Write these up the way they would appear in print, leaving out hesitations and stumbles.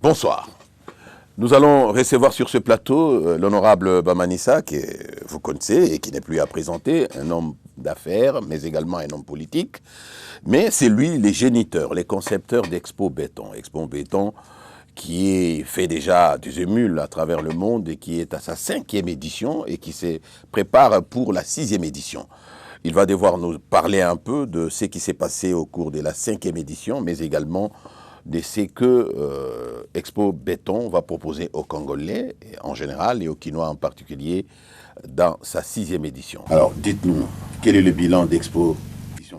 Bonsoir. Nous allons recevoir sur ce plateau l'honorable Bamanissa, que vous connaissez et qui n'est plus à présenter, un homme d'affaires, mais également un homme politique. Mais c'est lui, les géniteurs, les concepteurs d'Expo Béton. Expo Béton qui fait déjà des émules à travers le monde et qui est à sa 5e édition et qui se prépare pour la 6e édition. Il va devoir nous parler un peu de ce qui s'est passé au cours de la 5e édition, mais également de ce que Expo Béton va proposer aux Congolais en général et aux Quinois en particulier dans sa 6e édition. Alors dites-nous, quel est le bilan d'Expo?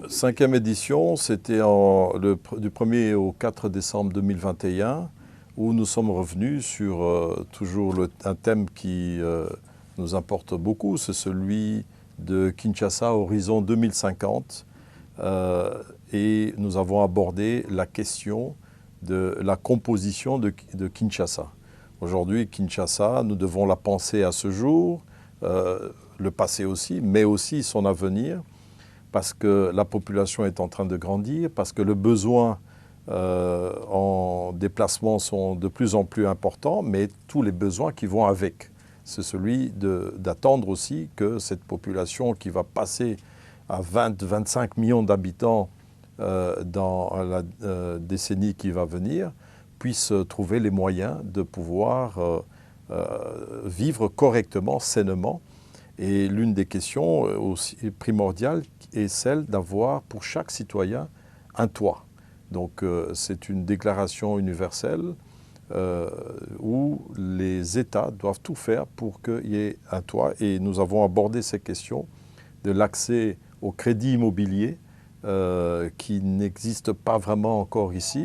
5e édition, c'était du 1er au 4 décembre 2021, où nous sommes revenus sur toujours un thème qui nous importe beaucoup, c'est celui de Kinshasa Horizon 2050. Et nous avons abordé la question de la composition de Kinshasa. Aujourd'hui, Kinshasa, nous devons la penser à ce jour, le passé aussi, mais aussi son avenir, parce que la population est en train de grandir, parce que le besoin en déplacement sont de plus en plus importants, mais tous les besoins qui vont avec. C'est celui d'attendre aussi que cette population qui va passer à 20-25 millions d'habitants dans la décennie qui va venir, puisse trouver les moyens de pouvoir vivre correctement, sainement. Et l'une des questions aussi primordiales est celle d'avoir pour chaque citoyen un toit. Donc c'est une déclaration universelle où les États doivent tout faire pour qu'il y ait un toit. Et nous avons abordé ces questions de l'accès au crédit immobilier qui n'existe pas vraiment encore ici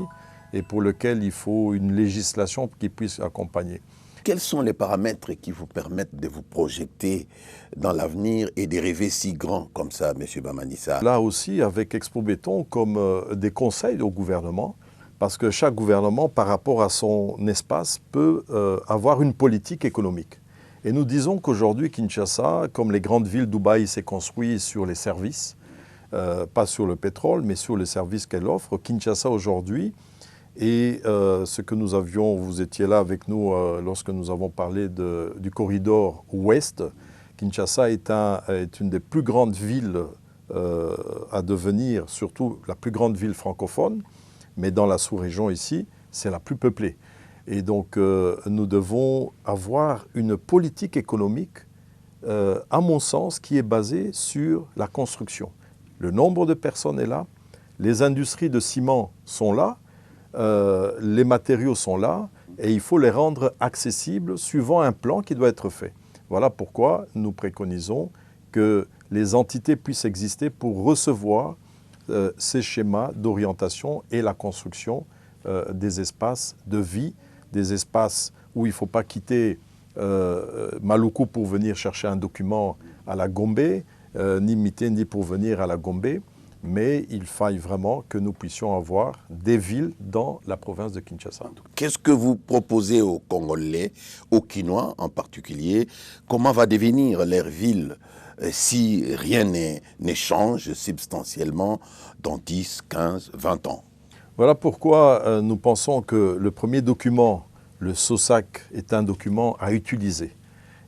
et pour lequel il faut une législation qui puisse accompagner. Quels sont les paramètres qui vous permettent de vous projeter dans l'avenir et de rêver si grand comme ça, M. Bamanissa? Là aussi, avec Expo Béton, comme des conseils au gouvernement, parce que chaque gouvernement, par rapport à son espace, peut avoir une politique économique. Et nous disons qu'aujourd'hui, Kinshasa, comme les grandes villes, Dubaï s'est construit sur les services, pas sur le pétrole, mais sur les services qu'elle offre. Kinshasa aujourd'hui, et ce que nous avions, vous étiez là avec nous lorsque nous avons parlé du corridor ouest, Kinshasa est une des plus grandes villes à devenir, surtout la plus grande ville francophone, mais dans la sous-région ici, c'est la plus peuplée. Et donc nous devons avoir une politique économique, à mon sens, qui est basée sur la construction. Le nombre de personnes est là, les industries de ciment sont là, les matériaux sont là et il faut les rendre accessibles suivant un plan qui doit être fait. Voilà pourquoi nous préconisons que les entités puissent exister pour recevoir ces schémas d'orientation et la construction des espaces de vie, des espaces où il ne faut pas quitter Maluku pour venir chercher un document à la Gombe, ni Mité, ni pour venir à la Gombe. Mais il faille vraiment que nous puissions avoir des villes dans la province de Kinshasa. Qu'est-ce que vous proposez aux Congolais, aux Quinois en particulier? Comment va devenir leur ville si rien ne change substantiellement dans 10, 15, 20 ans? Voilà pourquoi nous pensons que le premier document, le SOSAC, est un document à utiliser.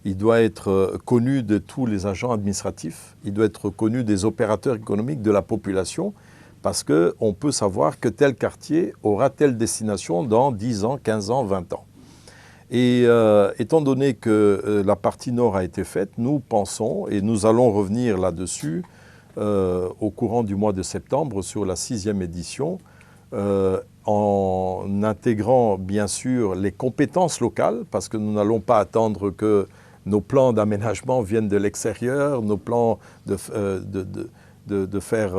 Il doit être connu de tous les agents administratifs, il doit être connu des opérateurs économiques, de la population, parce qu'on peut savoir que tel quartier aura telle destination dans 10 ans, 15 ans, 20 ans. Et étant donné que la partie nord a été faite, nous pensons, et nous allons revenir là-dessus au courant du mois de septembre sur la 6e édition, en intégrant bien sûr les compétences locales, parce que nous n'allons pas attendre que nos plans d'aménagement viennent de l'extérieur, nos plans de faire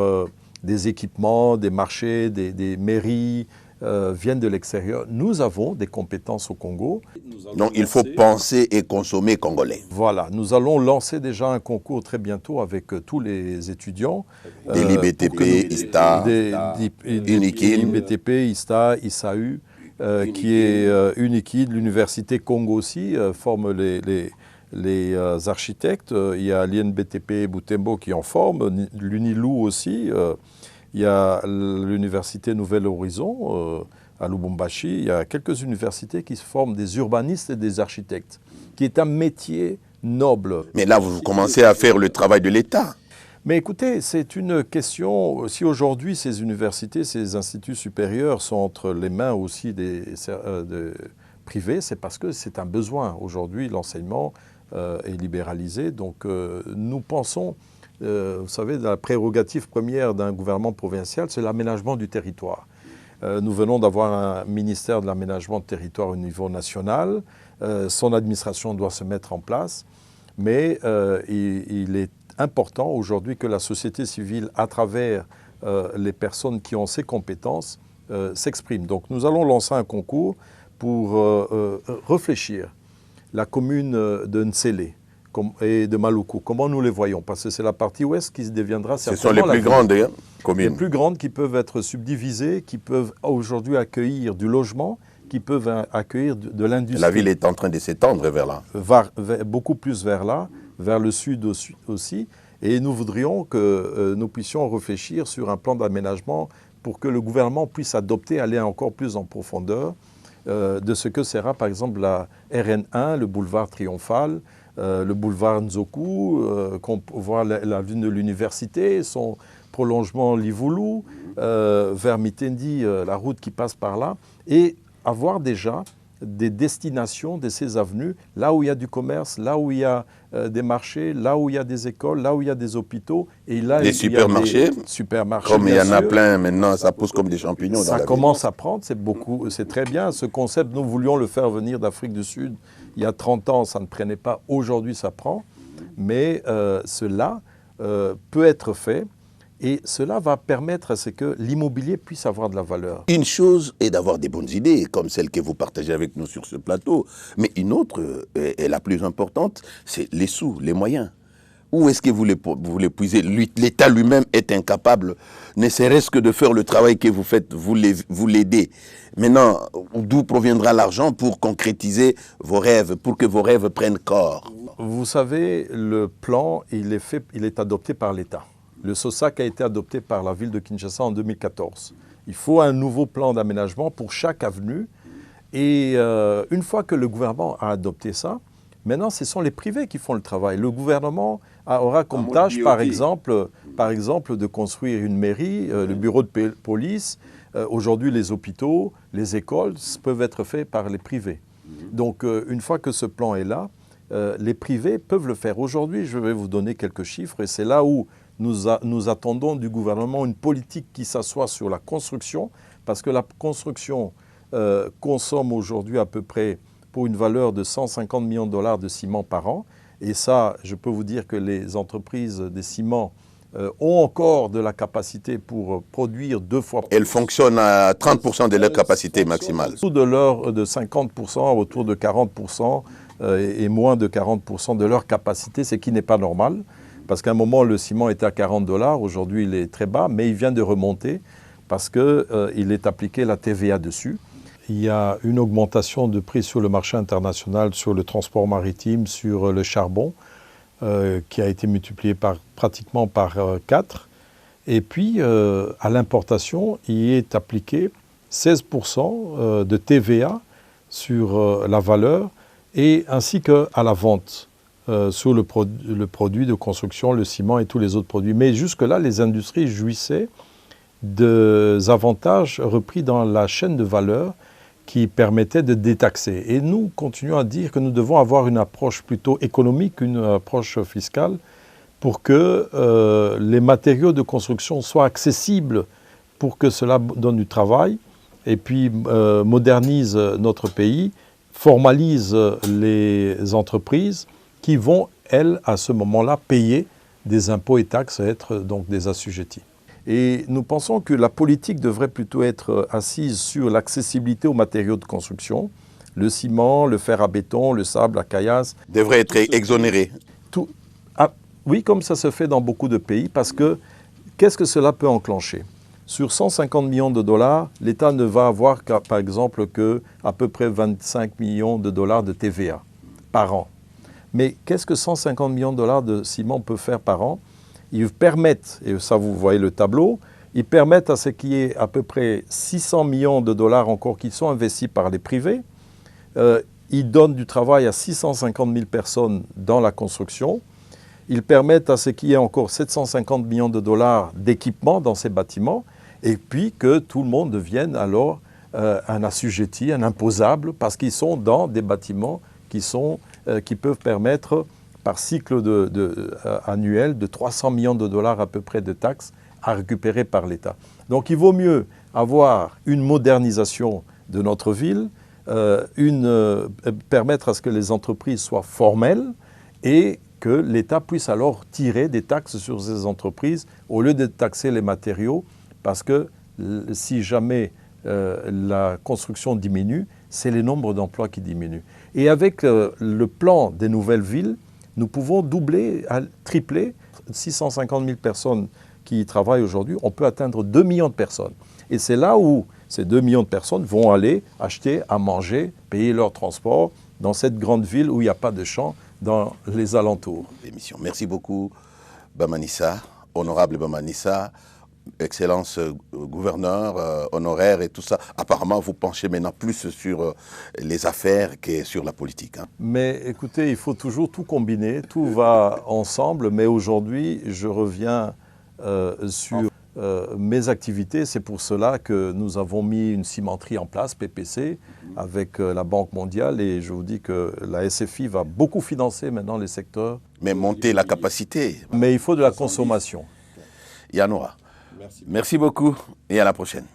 des équipements, des marchés, des mairies viennent de l'extérieur. Nous avons des compétences au Congo. Donc il faut penser et consommer congolais. Voilà, nous allons lancer déjà un concours très bientôt avec tous les étudiants. Des l'IBTP, ISTA, Unikid. l'IBTP, ISTA, ISAU, qui est Unikid, l'Université Congo aussi, forme les architectes. Il y a l'INBTP Butembo qui en forme, l'UNILU aussi. Il y a l'Université Nouvel Horizon à Lubumbashi, il y a quelques universités qui se forment des urbanistes et des architectes, qui est un métier noble. Mais là, vous commencez à faire le travail de l'État. Mais écoutez, c'est une question, si aujourd'hui ces universités, ces instituts supérieurs sont entre les mains aussi des privés, c'est parce que c'est un besoin. Aujourd'hui, l'enseignement est libéralisé, donc nous pensons, vous savez, la prérogative première d'un gouvernement provincial, c'est l'aménagement du territoire. Nous venons d'avoir un ministère de l'aménagement de territoire au niveau national, son administration doit se mettre en place, mais il est important aujourd'hui que la société civile, à travers les personnes qui ont ces compétences, s'exprime. Donc nous allons lancer un concours pour réfléchir. La commune de Nsele et de Maluku, comment nous les voyons? Parce que c'est la partie ouest qui deviendra certainement ce sont les plus grandes communes. Les plus grandes qui peuvent être subdivisées, qui peuvent aujourd'hui accueillir du logement, qui peuvent accueillir de l'industrie. La ville est en train de s'étendre vers là. Beaucoup plus vers là, vers le sud aussi. Et nous voudrions que nous puissions réfléchir sur un plan d'aménagement pour que le gouvernement puisse adopter, aller encore plus en profondeur de ce que sera par exemple la RN1, le boulevard Triomphal, le boulevard Nzoku, qu'on voit l'avenue de l'université, son prolongement Livulu, vers Mitendi, la route qui passe par là, et avoir déjà des destinations de ces avenues, là où il y a du commerce, là où il y a des marchés, là où il y a des écoles, là où il y a des hôpitaux. Et là, les supermarchés, comme il y en a plein maintenant, ça pousse comme des champignons dans la ville. Ça commence à prendre, c'est très bien. Ce concept, nous voulions le faire venir d'Afrique du Sud. Il y a 30 ans, ça ne prenait pas. Aujourd'hui, ça prend. Mais cela peut être fait. Et cela va permettre à ce que l'immobilier puisse avoir de la valeur. Une chose est d'avoir des bonnes idées, comme celle que vous partagez avec nous sur ce plateau. Mais une autre, et la plus importante, c'est les sous, les moyens. Où est-ce que vous les puisez? L'État lui-même est incapable, ne serait-ce que de faire le travail que vous faites, vous l'aidez. Maintenant, d'où proviendra l'argent pour concrétiser vos rêves, pour que vos rêves prennent corps? Vous savez, le plan, il est adopté par l'État. Le SOSAC a été adopté par la ville de Kinshasa en 2014. Il faut un nouveau plan d'aménagement pour chaque avenue. Et une fois que le gouvernement a adopté ça, maintenant, ce sont les privés qui font le travail. Le gouvernement aura comme tâche, par exemple, de construire une mairie, le bureau de police. Aujourd'hui, les hôpitaux, les écoles peuvent être faits par les privés. Donc, une fois que ce plan est là, les privés peuvent le faire. Aujourd'hui, je vais vous donner quelques chiffres et c'est là où nous attendons du gouvernement une politique qui s'assoit sur la construction, parce que la construction consomme aujourd'hui à peu près pour une valeur de 150 millions de dollars de ciment par an. Et ça, je peux vous dire que les entreprises des ciments ont encore de la capacité pour produire 2 fois plus. Elles fonctionnent à 30% de leur capacité maximale. De 50%, autour de 40% et moins de 40% de leur capacité, ce qui n'est pas normal. Parce qu'à un moment, le ciment était à 40 $, aujourd'hui il est très bas, mais il vient de remonter parce qu'il est appliqué la TVA dessus. Il y a une augmentation de prix sur le marché international, sur le transport maritime, sur le charbon, qui a été multiplié pratiquement par 4. Et puis, à l'importation, il est appliqué 16% de TVA sur la valeur, et ainsi qu'à la vente. Sur le produit de construction, le ciment et tous les autres produits. Mais jusque-là, les industries jouissaient des avantages repris dans la chaîne de valeur qui permettaient de détaxer. Et nous continuons à dire que nous devons avoir une approche plutôt économique, une approche fiscale, pour que les matériaux de construction soient accessibles, pour que cela donne du travail, et puis modernise notre pays, formalise les entreprises, qui vont, elles, à ce moment-là, payer des impôts et taxes et être donc des assujettis. Et nous pensons que la politique devrait plutôt être assise sur l'accessibilité aux matériaux de construction, le ciment, le fer à béton, le sable, la caillasse. Devrait être exonéré. Oui, comme ça se fait dans beaucoup de pays, parce que qu'est-ce que cela peut enclencher? Sur 150 millions de dollars, l'État ne va avoir, par exemple, qu'à peu près 25 millions de dollars de TVA par an. Mais qu'est-ce que 150 millions de dollars de ciment peut faire par an? Ils permettent, et ça vous voyez le tableau, Ils permettent à ce qu'il y ait à peu près 600 millions de dollars encore qui sont investis par les privés. Ils donnent du travail à 650 000 personnes dans la construction. Ils permettent à ce qu'il y ait encore 750 millions de dollars d'équipement dans ces bâtiments et puis que tout le monde devienne alors un assujetti, un imposable, parce qu'ils sont dans des bâtiments qui peuvent permettre par cycle annuel de 300 millions de dollars à peu près de taxes à récupérer par l'État. Donc il vaut mieux avoir une modernisation de notre ville, permettre à ce que les entreprises soient formelles et que l'État puisse alors tirer des taxes sur ces entreprises au lieu de taxer les matériaux, parce que si jamais la construction diminue, c'est le nombre d'emplois qui diminue. Et avec le plan des nouvelles villes, nous pouvons doubler, tripler 650 000 personnes qui y travaillent aujourd'hui, on peut atteindre 2 millions de personnes. Et c'est là où ces 2 millions de personnes vont aller acheter à manger, payer leur transport dans cette grande ville où il n'y a pas de champs dans les alentours. Merci beaucoup, Bamanissa, honorable Bamanissa, Excellence gouverneur, honoraire et tout ça. Apparemment, vous penchez maintenant plus sur les affaires que sur la politique. Hein. Mais écoutez, il faut toujours tout combiner, tout va ensemble. Mais aujourd'hui, je reviens sur mes activités. C'est pour cela que nous avons mis une cimenterie en place, PPC, avec la Banque mondiale. Et je vous dis que la SFI va beaucoup financer maintenant les secteurs. Mais monter la capacité. Mais il faut de la consommation. Il y en aura. Merci beaucoup et à la prochaine.